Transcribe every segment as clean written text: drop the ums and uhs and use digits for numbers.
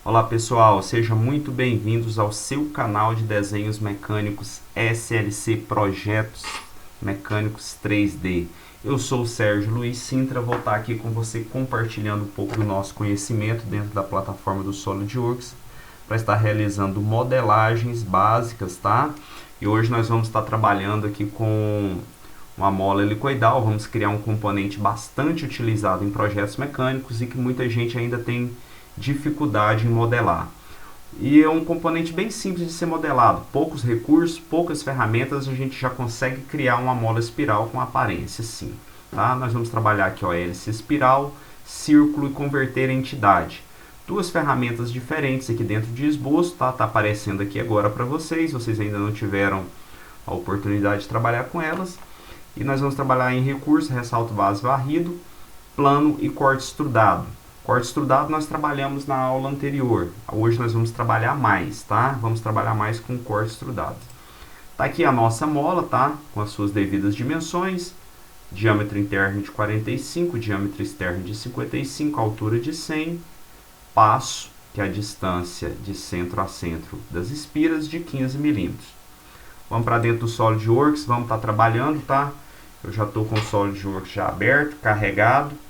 Olá pessoal, sejam muito bem-vindos ao seu canal de desenhos mecânicos SLC Projetos Mecânicos 3D. Eu sou o Sérgio Luiz Sintra, vou estar aqui com você compartilhando um pouco do nosso conhecimento dentro da plataforma do SolidWorks para estar realizando modelagens básicas, tá? E hoje nós vamos estar trabalhando aqui com uma mola helicoidal, vamos criar um componente bastante utilizado em projetos mecânicos e que muita gente ainda tem dificuldade em modelar. E é um componente bem simples de ser modelado, poucos recursos, poucas ferramentas, a gente já consegue criar uma mola espiral com aparência assim, tá? Nós vamos trabalhar aqui, ó, hélice espiral, círculo e converter em entidade. Duas ferramentas diferentes aqui dentro de esboço, tá? Tá aparecendo aqui agora para vocês, vocês ainda não tiveram a oportunidade de trabalhar com elas. E nós vamos trabalhar em recurso, ressalto base varrido, plano e corte extrudado. Corte extrudado nós trabalhamos na aula anterior. Hoje nós vamos trabalhar mais, tá? Vamos trabalhar mais com corte extrudado. Tá aqui a nossa mola, tá? Com as suas devidas dimensões. Diâmetro interno de 45, diâmetro externo de 55, altura de 100. Passo, que é a distância de centro a centro das espiras, de 15 milímetros. Vamos para dentro do SolidWorks, vamos estar trabalhando, tá? Eu já estou com o SolidWorks já aberto, carregado.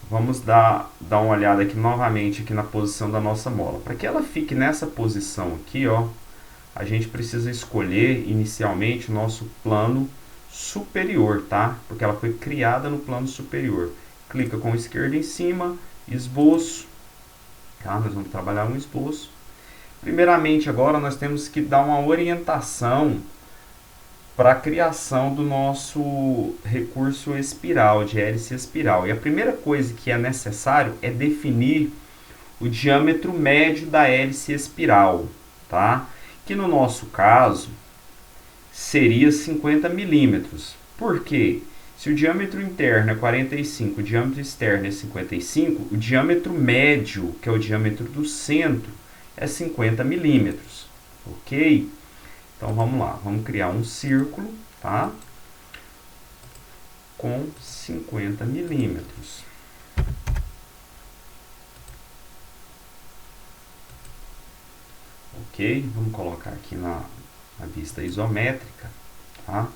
Vamos dar uma olhada aqui novamente aqui na posição da nossa mola. Para que ela fique nessa posição aqui, ó, a gente precisa escolher inicialmente o nosso plano superior, tá? Porque ela foi criada no plano superior. Clica com o esquerdo em cima, esboço, tá? Nós vamos trabalhar um esboço. Primeiramente agora nós temos que dar uma orientação para a criação do nosso recurso espiral, de hélice espiral. E a primeira coisa que é necessário é definir o diâmetro médio da hélice espiral, tá? Que no nosso caso seria 50 milímetros. Por quê? Se o diâmetro interno é 45, o diâmetro externo é 55, o diâmetro médio, que é o diâmetro do centro, é 50 milímetros, ok? Então vamos lá, vamos criar um círculo, tá? Com 50 milímetros. Ok? Vamos colocar aqui na vista isométrica, tá?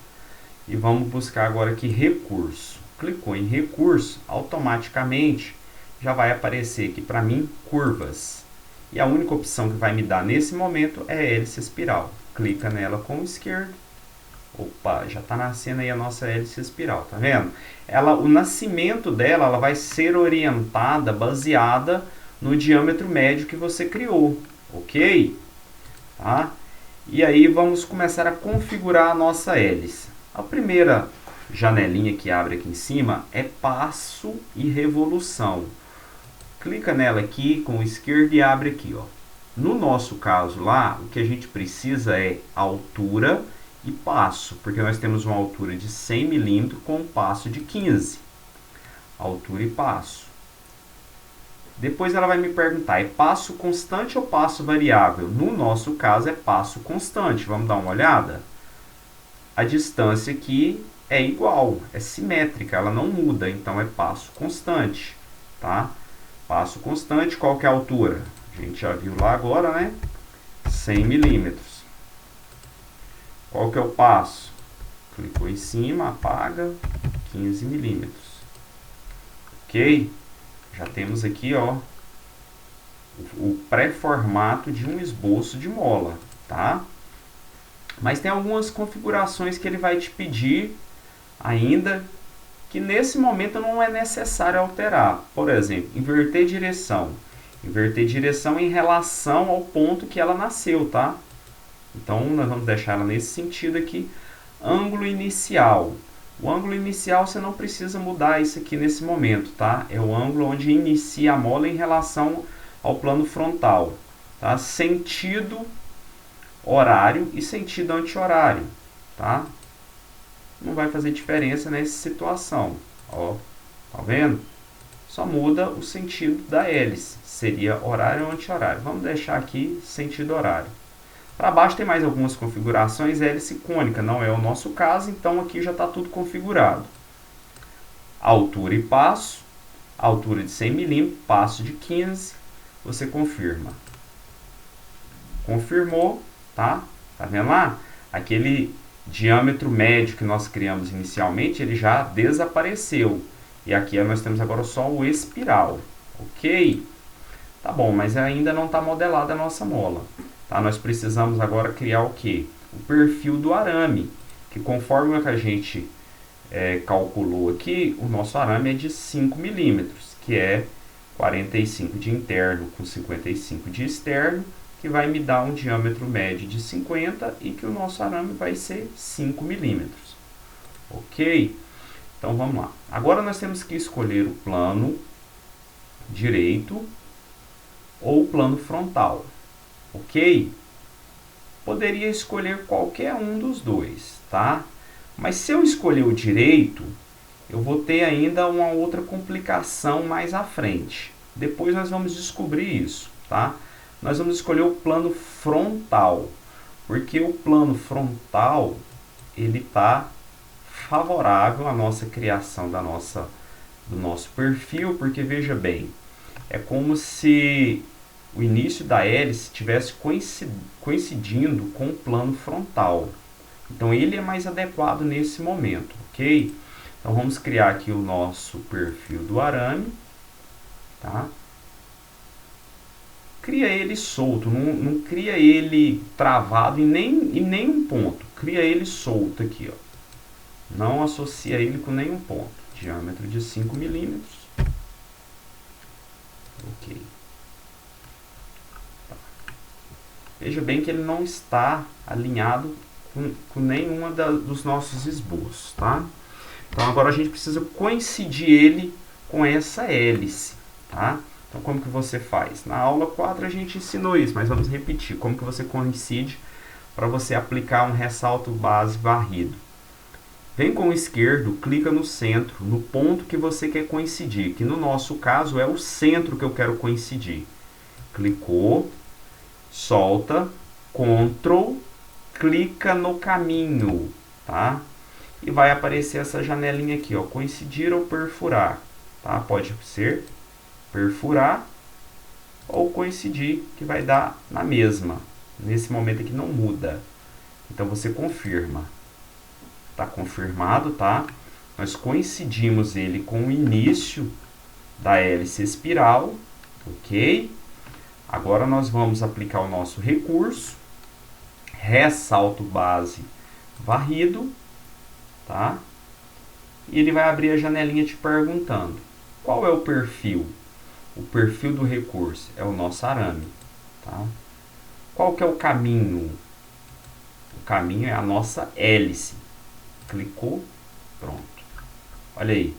E vamos buscar agora aqui recurso. Clicou em recurso, automaticamente já vai aparecer aqui para mim curvas. E a única opção que vai me dar nesse momento é a hélice espiral. Clica nela com o esquerdo. Opa, já está nascendo aí a nossa hélice espiral, tá vendo? O nascimento dela, ela vai ser orientada, baseada no diâmetro médio que você criou, ok? Tá? E aí vamos começar a configurar a nossa hélice. A primeira janelinha que abre aqui em cima é passo e revolução. Clica nela aqui com o esquerdo e abre aqui, ó. No nosso caso lá, o que a gente precisa é altura e passo, porque nós temos uma altura de 100 milímetros com um passo de 15. Altura e passo. Depois ela vai me perguntar, é passo constante ou passo variável? No nosso caso é passo constante. Vamos dar uma olhada? A distância aqui é igual, é simétrica, ela não muda, então é passo constante, tá? Passo constante, qual que é a altura? A gente já viu lá agora, né? 100 milímetros. Qual que é o passo? Clicou em cima, apaga, 15 milímetros. Ok? Já temos aqui, ó, o pré-formato de um esboço de mola, tá? Mas tem algumas configurações que ele vai te pedir ainda, que nesse momento não é necessário alterar. Por exemplo, inverter direção. Inverter direção em relação ao ponto que ela nasceu, tá? Então, nós vamos deixar ela nesse sentido aqui. Ângulo inicial. O ângulo inicial você não precisa mudar isso aqui nesse momento, tá? É o ângulo onde inicia a mola em relação ao plano frontal, tá? Sentido horário e sentido anti-horário, tá? Não vai fazer diferença nessa situação, ó. Tá vendo? Só muda o sentido da hélice. Seria horário ou anti-horário. Vamos deixar aqui sentido horário. Para baixo tem mais algumas configurações. Hélice cônica não é o nosso caso, então aqui já está tudo configurado. Altura e passo. Altura de 100 milímetros, passo de 15. você confirma. Confirmou, tá? Tá vendo lá? Aquele diâmetro médio que nós criamos inicialmente, ele já desapareceu. E aqui nós temos agora só o espiral, ok? Tá bom, mas ainda não está modelada a nossa mola. Tá? Nós precisamos agora criar o quê? O perfil do arame, que conforme a gente calculou aqui, o nosso arame é de 5 milímetros, que é 45 de interno com 55 de externo, que vai me dar um diâmetro médio de 50 e que o nosso arame vai ser 5 milímetros. Ok? Então vamos lá. Agora nós temos que escolher o plano direito ou o plano frontal. Ok? Poderia escolher qualquer um dos dois, tá? Mas se eu escolher o direito, eu vou ter ainda uma outra complicação mais à frente. Depois nós vamos descobrir isso, tá? Nós vamos escolher o plano frontal, porque o plano frontal ele está favorável à nossa criação do nosso perfil, porque veja bem, é como se o início da hélice estivesse coincidindo com o plano frontal. Então ele é mais adequado nesse momento, ok? Então vamos criar aqui o nosso perfil do arame, tá? Cria ele solto, não cria ele travado em nenhum ponto. Cria ele solto aqui, ó. Não associa ele com nenhum ponto. Diâmetro de 5 milímetros. Ok. Tá. Veja bem que ele não está alinhado com nenhuma dos nossos esboços, tá? Então agora a gente precisa coincidir ele com essa hélice, tá? Então como que você faz? Na aula 4 a gente ensinou isso, mas vamos repetir. Como que você coincide para você aplicar um ressalto base varrido? Vem com o esquerdo, clica no centro, no ponto que você quer coincidir, que no nosso caso é o centro que eu quero coincidir. Clicou, solta, Ctrl, clica no caminho, tá? E vai aparecer essa janelinha aqui, ó, coincidir ou perfurar, tá? Pode ser perfurar ou coincidir, que vai dar na mesma. Nesse momento aqui não muda. Então você confirma. Tá confirmado, tá? Nós coincidimos ele com o início da hélice espiral, ok? Agora nós vamos aplicar o nosso recurso, ressalto base varrido, tá? E ele vai abrir a janelinha te perguntando, qual é o perfil? O perfil do recurso é o nosso arame, tá? Qual que é o caminho? O caminho é a nossa hélice. Clicou, pronto. Olha aí,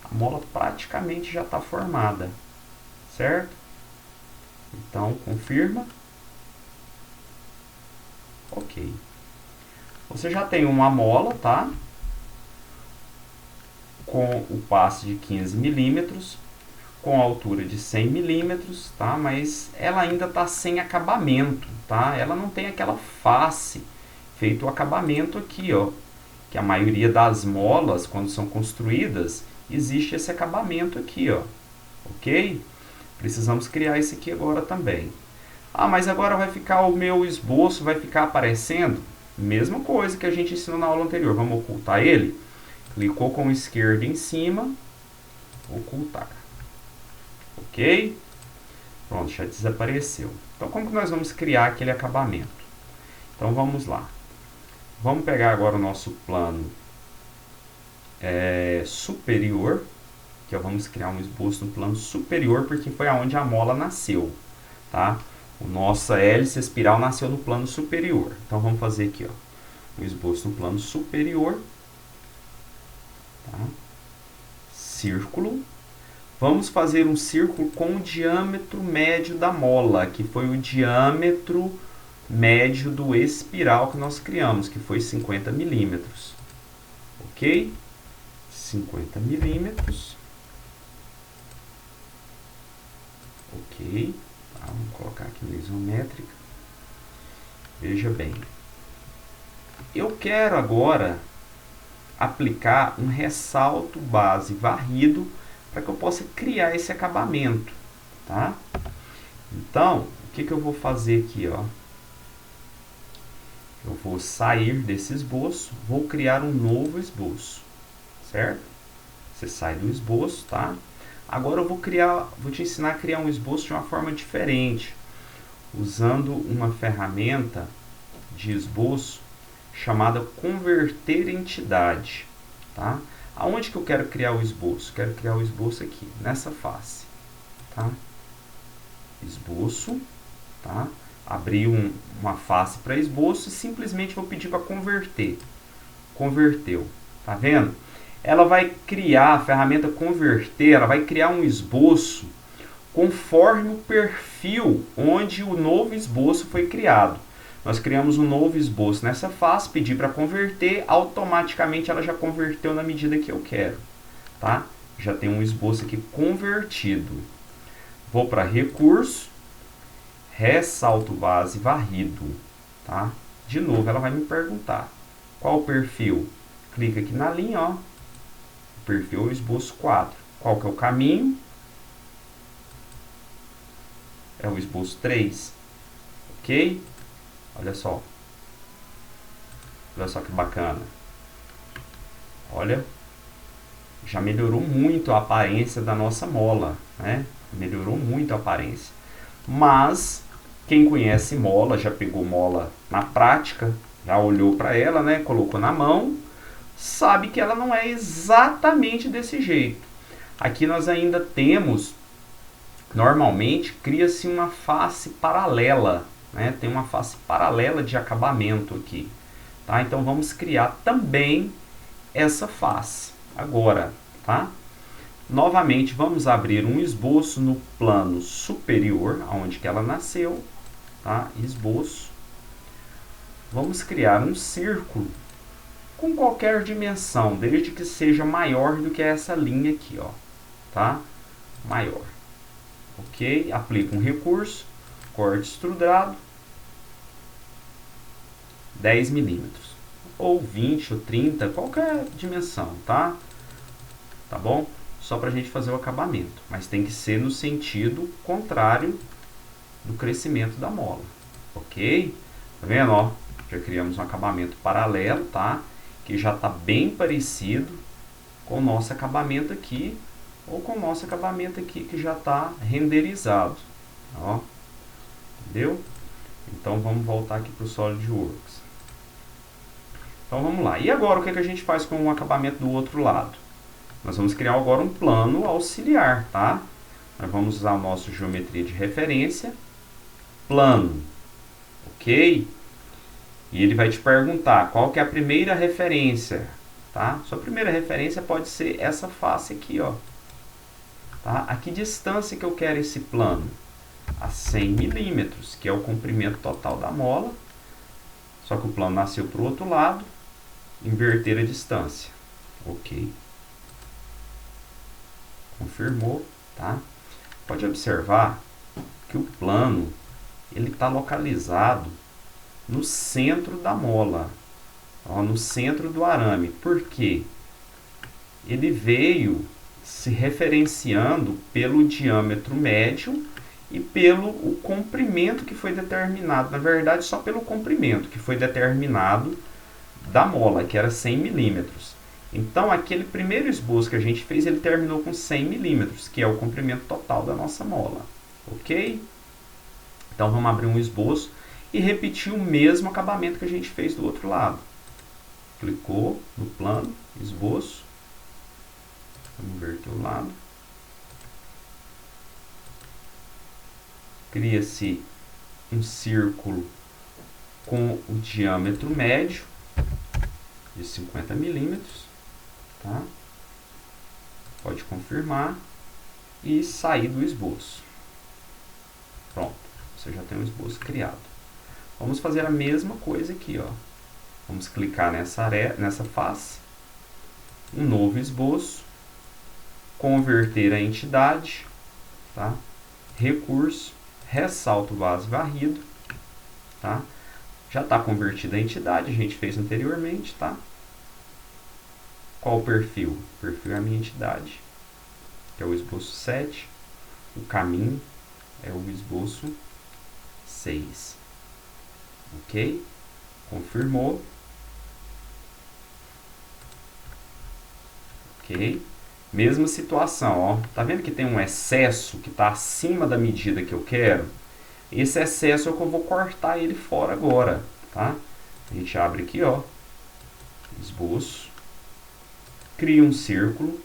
a mola praticamente já está formada, certo? Então, confirma. Ok. Você já tem uma mola, tá? Com o passe de 15 milímetros, com a altura de 100 milímetros, tá? Mas ela ainda está sem acabamento, tá? Ela não tem aquela face feito o acabamento aqui, ó. Que a maioria das molas, quando são construídas, existe esse acabamento aqui, ó. Ok? Precisamos criar esse aqui agora também. Ah, mas agora vai ficar o meu esboço, vai ficar aparecendo? Mesma coisa que a gente ensinou na aula anterior. Vamos ocultar ele? Clicou com o esquerdo em cima, ocultar. Ok? Pronto, já desapareceu. Então, como que nós vamos criar aquele acabamento? Então, vamos lá. Vamos pegar agora o nosso plano superior, que vamos criar um esboço no plano superior, porque foi aonde a mola nasceu, tá? O nossa hélice espiral nasceu no plano superior. Então, vamos fazer aqui, ó, um esboço no plano superior, tá? Círculo. Vamos fazer um círculo com o diâmetro médio da mola, que foi o diâmetro médio do espiral que nós criamos, que foi 50 milímetros. Ok? 50 milímetros. Ok. Tá, vamos colocar aqui no isométrica. Veja bem. Eu quero agora aplicar um ressalto base varrido para que eu possa criar esse acabamento, tá? Então, o que eu vou fazer aqui, ó? Eu vou sair desse esboço, vou criar um novo esboço, certo? Você sai do esboço, tá? Agora eu vou te ensinar a criar um esboço de uma forma diferente, usando uma ferramenta de esboço chamada converter entidade, tá? Aonde que eu quero criar o esboço? Quero criar o esboço aqui, nessa face, tá? Esboço, tá? Abrir uma face para esboço e simplesmente vou pedir para converter. Converteu, tá vendo? Ela vai criar, a ferramenta converter, ela vai criar um esboço conforme o perfil onde o novo esboço foi criado. Nós criamos um novo esboço nessa face, pedi para converter, automaticamente ela já converteu na medida que eu quero, tá? Já tem um esboço aqui convertido. Vou para recurso, ressalto base varrido, tá? De novo ela vai me perguntar qual o perfil. Clica aqui na linha, ó. O perfil é o esboço 4. Qual que é o caminho? É o esboço 3. Ok? Olha só. Olha só que bacana. Olha. Já melhorou muito a aparência da nossa mola, né? Melhorou muito a aparência. Mas, quem conhece mola, já pegou mola na prática, já olhou para ela, né? Colocou na mão, sabe que ela não é exatamente desse jeito. Aqui nós ainda temos, normalmente, cria-se uma face paralela, né? Tem uma face paralela de acabamento aqui, tá? Então vamos criar também essa face agora, tá? Novamente vamos abrir um esboço no plano superior, onde que ela nasceu, tá? Esboço. Vamos criar um círculo com qualquer dimensão, desde que seja maior do que essa linha aqui, ó, tá? Maior. Ok? Aplica um recurso, corte extrudado, 10 milímetros, ou 20 ou 30, qualquer dimensão, tá? Tá bom? Só para a gente fazer o acabamento, mas tem que ser no sentido contrário do crescimento da mola, ok? Tá vendo, ó? Já criamos um acabamento paralelo, tá? Que já está bem parecido com o nosso acabamento aqui, ou com o nosso acabamento aqui que já está renderizado, ó. Entendeu? Então vamos voltar aqui para o SolidWorks. Então vamos lá. E agora o que a gente faz com o acabamento do outro lado? Nós vamos criar agora um plano auxiliar, tá? Nós vamos usar o nosso geometria de referência, plano, ok? E ele vai te perguntar qual que é a primeira referência, tá? Sua primeira referência pode ser essa face aqui, ó. Tá? A que distância que eu quero esse plano? A 100 milímetros, que é o comprimento total da mola. Só que o plano nasceu para o outro lado, inverter a distância, ok? Confirmou, tá? Pode observar que o plano ele está localizado no centro da mola, ó, no centro do arame. Por quê? Ele veio se referenciando pelo diâmetro médio e pelo o comprimento que foi determinado. Na verdade, só pelo comprimento que foi determinado da mola, que era 100 milímetros. Então, aquele primeiro esboço que a gente fez, ele terminou com 100 milímetros, que é o comprimento total da nossa mola. Ok? Então, vamos abrir um esboço e repetir o mesmo acabamento que a gente fez do outro lado. Clicou no plano, esboço. Vamos inverter o lado. Cria-se um círculo com o diâmetro médio de 50 milímetros. Tá? Pode confirmar e sair do esboço. Pronto, você já tem um esboço criado. Vamos fazer a mesma coisa aqui, ó. Vamos clicar nessa face, um novo esboço, converter a entidade, tá? Recurso, ressalto base varrido, tá? Já está convertida a entidade, a gente fez anteriormente, tá? Qual o perfil? O perfil é a minha entidade, que é o esboço 7, o caminho é o esboço 6. Ok? Confirmou. Ok? Mesma situação, ó. Tá vendo que tem um excesso que está acima da medida que eu quero? Esse excesso é o que eu vou cortar ele fora agora, tá? A gente abre aqui, ó, esboço, cria um círculo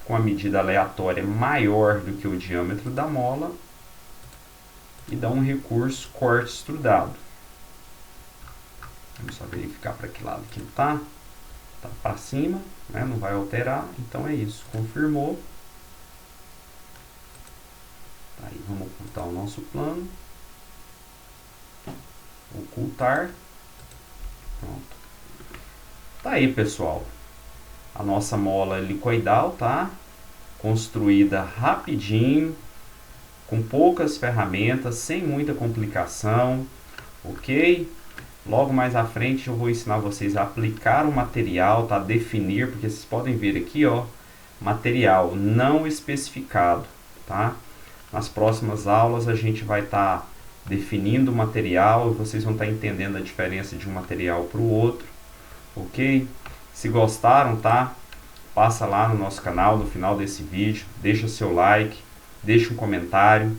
com a medida aleatória maior do que o diâmetro da mola e dá um recurso corte extrudado. Vamos só verificar para que lado que tá. Tá para cima, né? Não vai alterar, então é isso. Confirmou. Aí vamos ocultar o nosso plano. Ocultar. Pronto. Tá aí, pessoal. A nossa mola helicoidal, tá? Construída rapidinho, com poucas ferramentas, sem muita complicação, ok? Logo mais à frente eu vou ensinar vocês a aplicar o material, tá? Definir, porque vocês podem ver aqui, ó, material não especificado, tá? Nas próximas aulas a gente vai estar definindo o material e vocês vão estar entendendo a diferença de um material para o outro, ok? Se gostaram, tá? Passa lá no nosso canal no final desse vídeo, deixa seu like, deixa um comentário.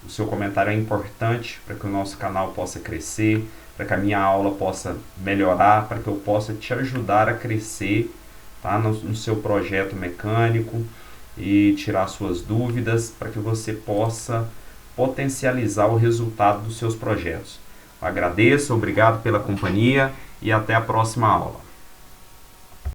O seu comentário é importante para que o nosso canal possa crescer, para que a minha aula possa melhorar, para que eu possa te ajudar a crescer, tá? no seu projeto mecânico e tirar suas dúvidas, para que você possa potencializar o resultado dos seus projetos. Eu agradeço, obrigado pela companhia e até a próxima aula.